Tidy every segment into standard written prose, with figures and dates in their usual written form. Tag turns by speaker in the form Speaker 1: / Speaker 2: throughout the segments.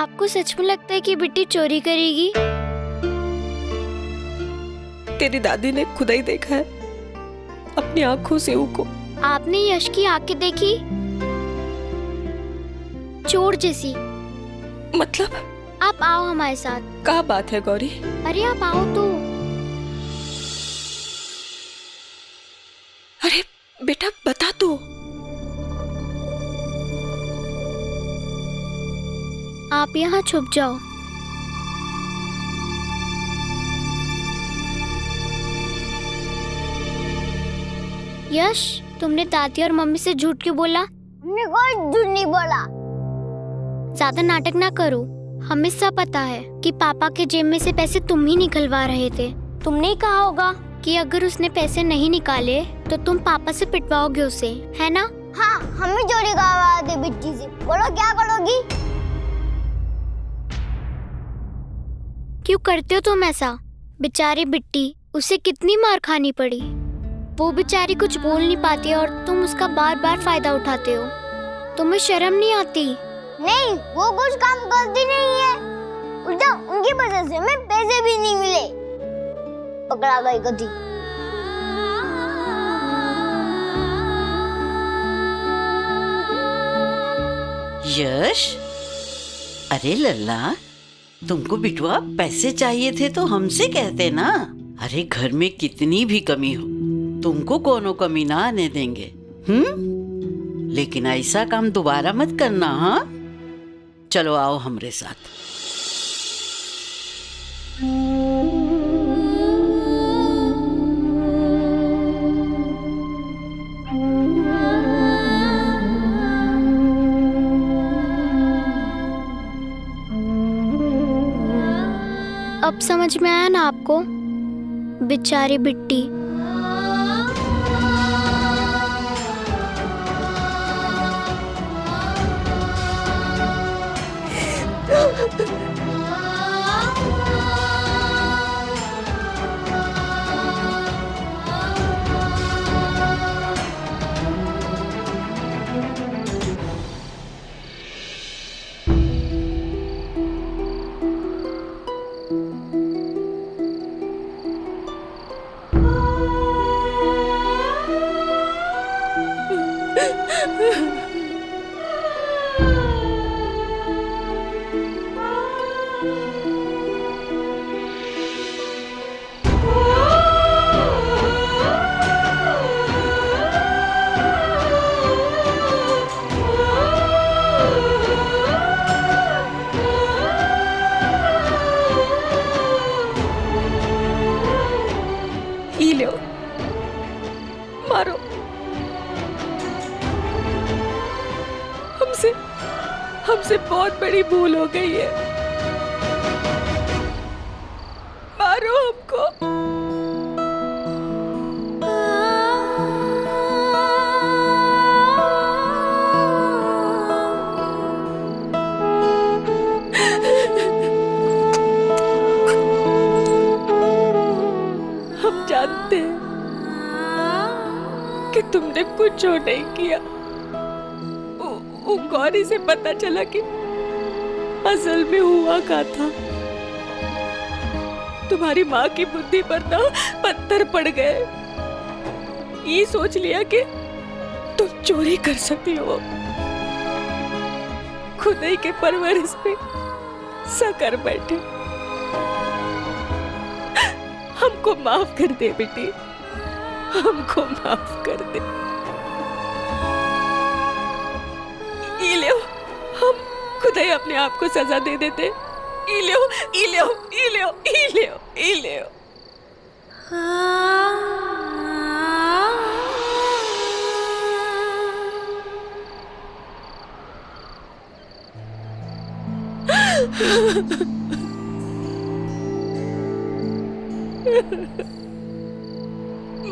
Speaker 1: आपको सच में लगता है कि बिट्टी चोरी करेगी?
Speaker 2: तेरी दादी ने खुदा ही देखा है अपनी आंखों से उनको।
Speaker 1: आपने यश की आंखें देखी? चोर जैसी।
Speaker 2: मतलब?
Speaker 1: आप आओ हमारे साथ।
Speaker 2: क्या बात है गौरी?
Speaker 1: अरे आप आओ तो।
Speaker 2: अरे बेटा बता तो।
Speaker 1: आप यहाँ छुप जाओ। यश, तुमने दादी और मम्मी से झूठ क्यों बोला?
Speaker 3: हमने कोई झूठ नहीं बोला।
Speaker 1: ज्यादा नाटक ना करो। हमें सब पता है कि पापा के जेब में से पैसे तुम ही निकलवा रहे थे। तुमने ही कहा होगा कि अगर उसने पैसे नहीं निकाले तो तुम पापा से पिटवाओगे उसे, है ना?
Speaker 3: हाँ, हमें चोरी करवा दे बिट्टी से। बोलो क्या करोगी?
Speaker 1: क्यों करते हो तुम ऐसा? बेचारी बिट्टी, उसे कितनी मार खानी पड़ी। वो बेचारी कुछ बोल नहीं पाती और तुम उसका बार बार फायदा उठाते हो। तुम्हें शर्म नहीं आती?
Speaker 3: नहीं, वो कुछ काम करती नहीं है। उल्टा उनकी वजह से हमें पैसे भी नहीं मिले। पकड़ा भाई गधी।
Speaker 4: यश, अरे लल्ला, तुमको बिटुआ पैसे चाहिए थे तो हमसे कहते ना। अरे घर में कितनी भी कमी हो तुमको कोनो कमी ना आने देंगे। लेकिन ऐसा काम दोबारा मत करना। हाँ, चलो आओ हमरे साथ।
Speaker 1: अब समझ में आया ना आपको? बेचारी बिट्टी।
Speaker 2: मारो। हमसे बहुत बड़ी भूल हो गई है। मारो हमको। हम जानते हैं कि तुमने कुछ नहीं किया। गौरी से पता चला कि असल में हुआ क्या था। तुम्हारी माँ की बुद्धि पर ना पत्थर पड़ गए। ये सोच लिया कि तुम चोरी कर सकती हो। खुदाई के परवरिश पे सकर बैठे। हमको माफ कर दे बेटी, हमको माफ कर दे। इलियो, हम खुद ही अपने आप को सजा दे देते। इलियो, इलियो, इलियो, इलियो, इलियो।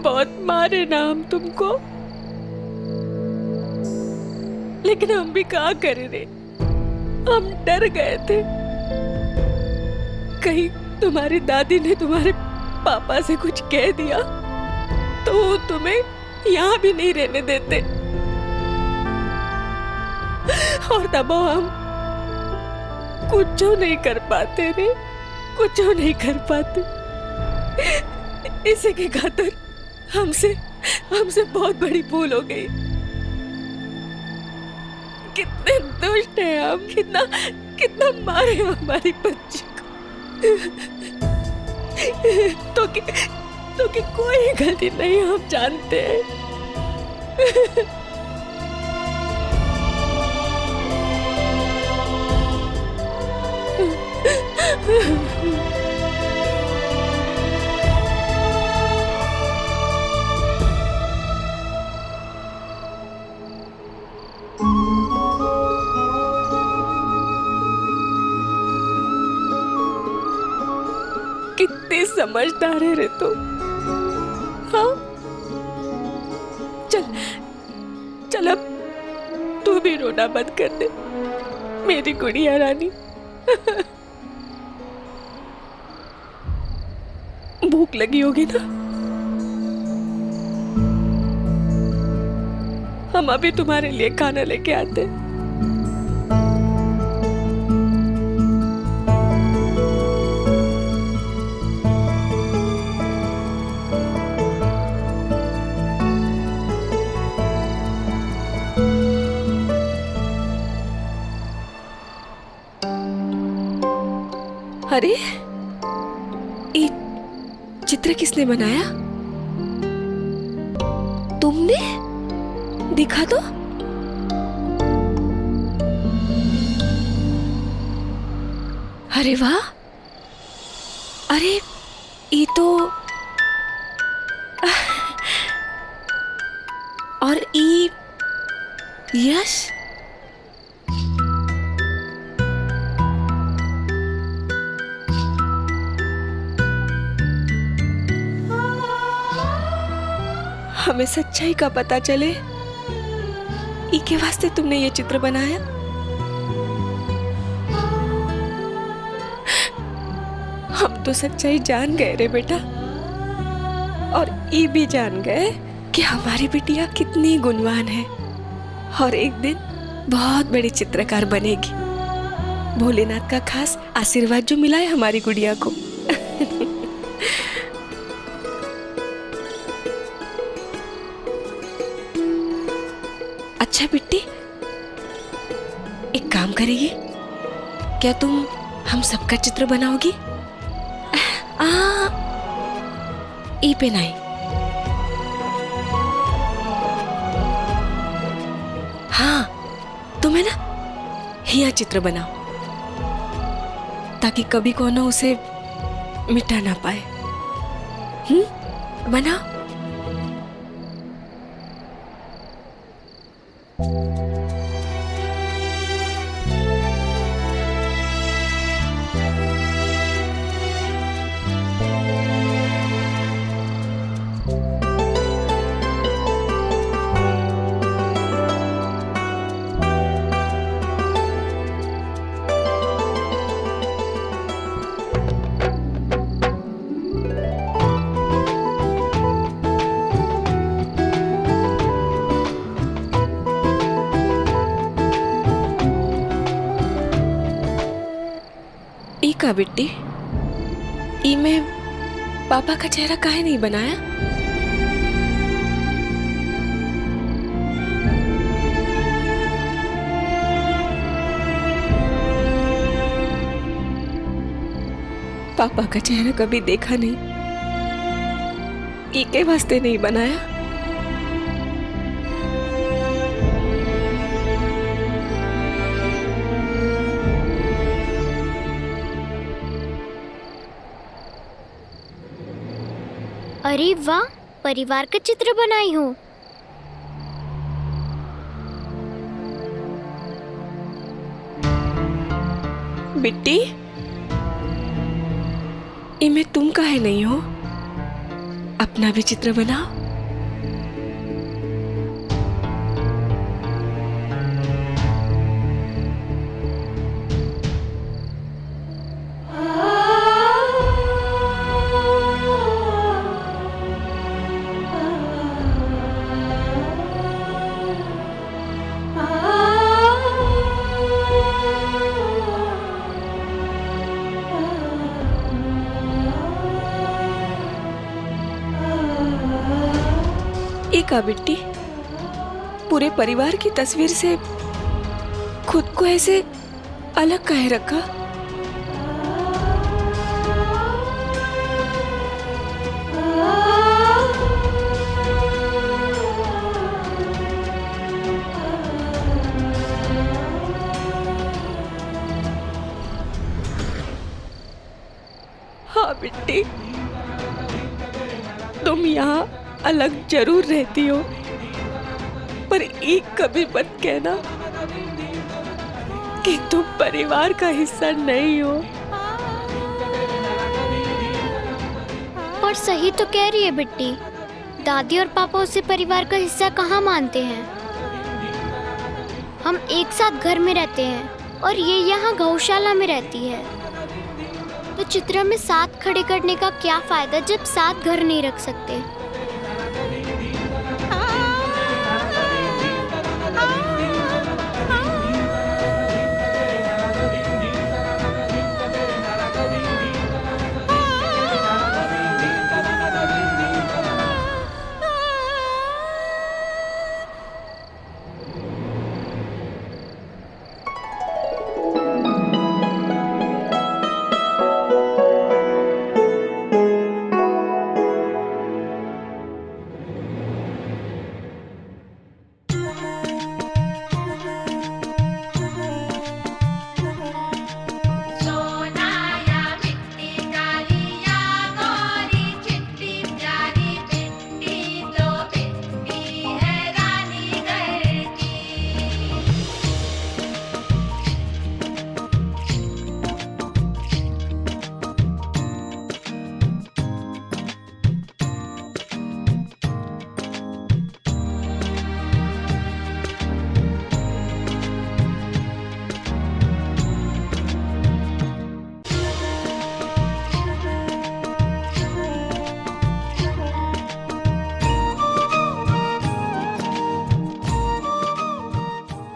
Speaker 2: बहुत मारे ना हम तुमको, लेकिन हम भी क्या करे रे। हम डर गए थे कहीं तुम्हारी दादी ने तुम्हारे पापा से कुछ कह दिया तो वो तुम्हें यहाँ भी नहीं रहने देते। और तब हम कुछ नहीं कर पाते रे, कुछ नहीं कर पाते। इसी के खातिर हमसे बहुत बड़ी भूल हो गई। कितने दुष्ट हैं हम, कितना मारे हमारी बच्ची को। तो कि कोई गलती नहीं हम जानते हैं। कितनी समझदार है रे तू। हाँ, चल अब तू भी रोना बंद कर दे मेरी गुड़िया रानी। भूख लगी होगी ना? हम अभी तुम्हारे लिए खाना लेके आते हैं। अरे, ये चित्र किसने बनाया? तुमने? दिखा दो। अरे वाह! अरे ये तो और ये यश। हमें सच्चाई का पता चले, इके वास्ते तुमने ये चित्र बनाया। हम तो सच्चाई जान गए रे बेटा, और ये भी जान गए कि हमारी बिटिया कितनी गुणवान है और एक दिन बहुत बड़ी चित्रकार बनेगी। भोलेनाथ का खास आशीर्वाद जो मिला है हमारी गुड़िया को। अच्छा बिट्टी, एक काम करेगी क्या? तुम हम सबका चित्र बनाओगी? ई पे नहीं। हाँ, तुम्हें ना हिया चित्र बनाओ ताकि कभी कोनो उसे मिटा ना पाए। बनाओ। का बिट्टी, ई में पापा का चेहरा काहे नहीं बनाया? पापा का चेहरा कभी देखा नहीं, ई के वास्ते नहीं बनाया।
Speaker 1: अरे वाह, परिवार का चित्र बनाई हो।
Speaker 2: बिट्टी, इमे तुम काहे नहीं हो? अपना भी चित्र बनाओ। एक बिट्टी पूरे परिवार की तस्वीर से खुद को ऐसे अलग काहे रखा? हाँ बिट्टी, तुम यहाँ अलग जरूर रहती हो, पर एक कभी मत कहना कि तुम परिवार का हिस्सा नहीं हो।
Speaker 1: और सही तो कह रही है बिट्टी, दादी और पापा उसे परिवार का हिस्सा कहाँ मानते हैं। हम एक साथ घर में रहते हैं और ये यहाँ गौशाला में रहती है, तो चित्रा में साथ खड़े करने का क्या फायदा जब साथ घर नहीं रख सकते।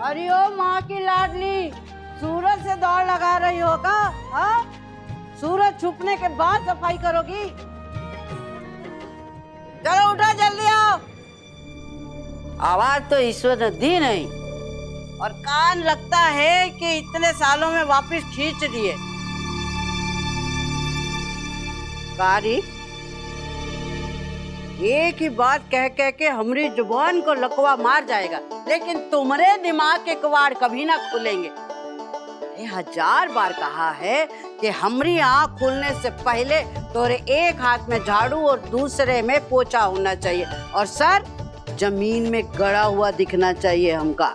Speaker 5: अरे ओ माँ की लाडली, सूरज से दौड़ लगा रही हो का? हाँ, सूरज छुपने के बाद सफाई करोगी? चलो उठा, जल्दी आओ। आवाज तो ईश्वर ने दी नहीं और कान लगता है कि इतने सालों में वापस खींच दिए। कारी, एक ही बात कह कह के हमारी जुबान को लकवा मार जाएगा, लेकिन तुम्हारे दिमाग के कवाड़ कभी ना खुलेंगे। 1000 बार कहा है कि हमारी आँख खुलने से पहले तोरे एक हाथ में झाड़ू और दूसरे में पोछा होना चाहिए और सर जमीन में गड़ा हुआ दिखना चाहिए हमका।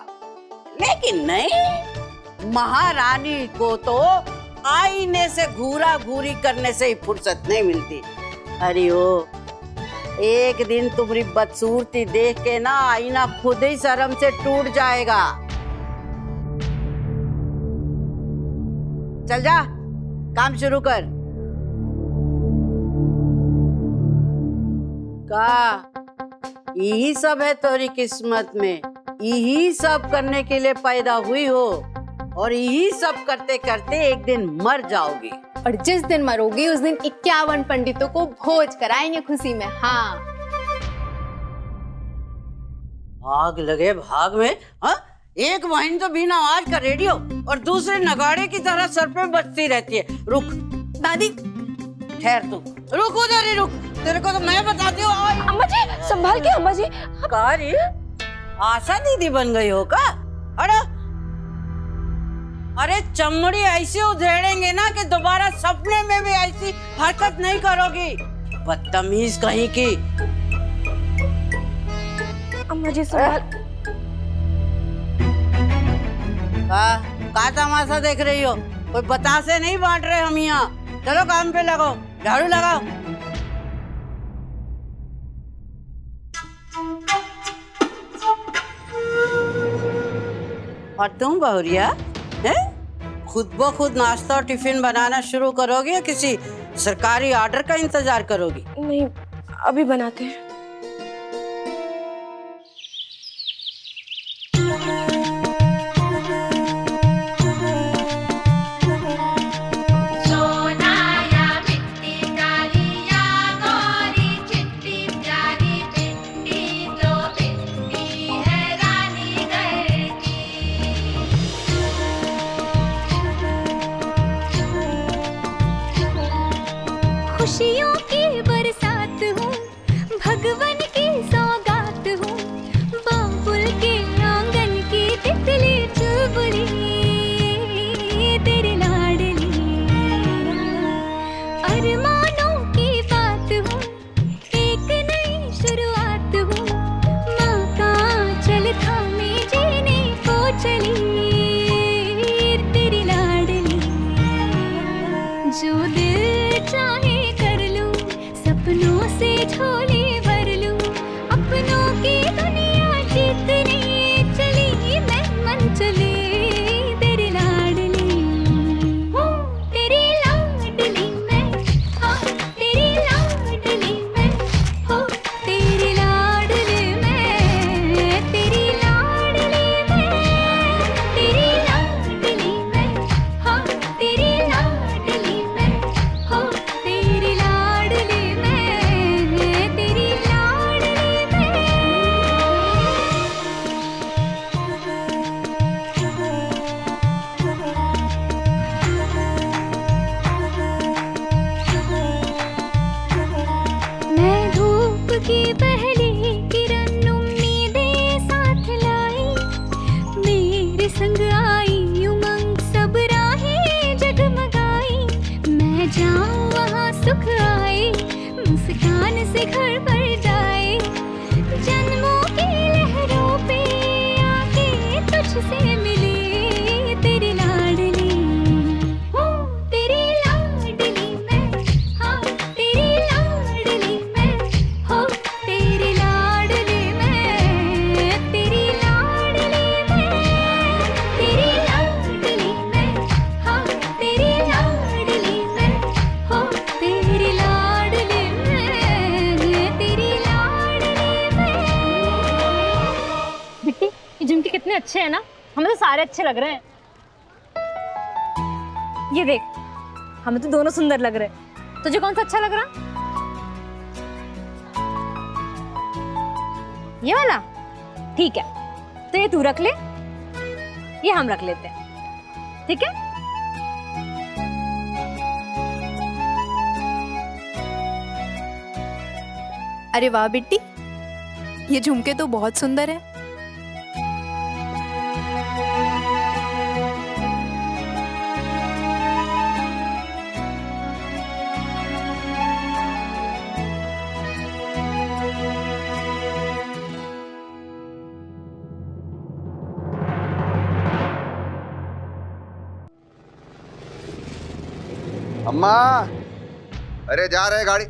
Speaker 5: लेकिन नहीं, महारानी को तो आईने से घूरा घूरी करने से ही फुर्सत नहीं मिलती। अरे ओ, एक दिन तुम्हारी बदसूरती देख के ना आईना खुद ही शर्म से टूट जाएगा। चल जा, काम शुरू कर। का यही सब है तोरी किस्मत में, यही सब करने के लिए पैदा हुई हो और यही सब करते करते एक दिन मर जाओगी।
Speaker 6: और जिस दिन मरोगी उस दिन 51 पंडितों को भोज कराएंगे खुशी में। हाँ,
Speaker 5: भाग लगे भाग में। हाँ, एक बहन तो बिना आवाज का रेडियो और दूसरे नगाड़े की तरह सर पे बजती रहती है। रुक
Speaker 6: दादी।
Speaker 5: ठहर, तू रुक, उधर ही रुक, तेरे को तो मैं बताती हूँ।
Speaker 6: अम्मा जी संभाल के, अम्मा जी।
Speaker 5: कारी, आशा दीदी बन गई हो का? अरे अरे चमड़ी ऐसे उधेड़ेंगे ना कि दोबारा सपने में भी ऐसी हरकत नहीं करोगी। बदतमीज कहीं की।
Speaker 6: अम्मा जी संभाल।
Speaker 5: का तमाशा देख रही हो? कोई बतासे नहीं बांट रहे हम यहाँ। चलो काम पे लगो, झाड़ू लगाओ। और तुम बहुरिया है? खुद ब खुद नाश्ता और टिफिन बनाना शुरू करोगी या किसी सरकारी ऑर्डर का इंतजार करोगी?
Speaker 6: नहीं, अभी बनाते हैं।
Speaker 1: बरसात हूँ, भगवन की सौगात हूँ, बाबुल के आंगन की तितली चुलबुली, तेरी लाडली, अरमानों की बात हूँ, एक नई शुरुआत हूँ, माँ का चल थामे जीने को चली, तेरी लाडली, जो दिल चाहे कर लूं, सपनों से झोली भर लूं, अपनों की दुनिया जीतने चली मैं मन चली, तेरी लाडली हूँ, तेरी लाडली मैं, हाँ तेरी लाडली मैं, हो तेरी लाडली मैं, तेरी लाडली मैं, तेरी लाडली मैं, हाँ तेरी लाडली मैं, हो तेरी लाडली मैं, तेरी लाडली मैं। मैं धूप की पहली किरण उम्मीदें साथ लाई, मेरे संग आई उमंग सब राहें जगमगाई, मैं जाऊं वहाँ सुख आए, मुस्कान से घर भर जाए, जन्मों की लहरों पे आके तुझसे मिली, तेरी लाडली हूँ, तेरी लाडली मैं, हाँ तेरी लाडली मैं, हो तेरी लाडली मैं, तेरी लाडली मैं, तेरी लाडली मैं, हाँ तेरी लाडली मैं, हो तेरी लाडली मैं, तेरी लाडली मैं।
Speaker 7: बिट्टी, ये झुमके कितने अच्छे हैं ना, हमें तो सारे अच्छे लग रहे हैं। ये देख, हमें तो दोनों सुंदर लग रहे हैं। तुझे कौन सा अच्छा लग रहा? ये वाला? ठीक है, तो ये तू रख ले, ये हम रख लेते हैं, ठीक है?
Speaker 6: अरे वाह बिट्टी, ये झुमके तो बहुत सुंदर है।
Speaker 8: अम्मा, अरे जा रहे गाड़ी।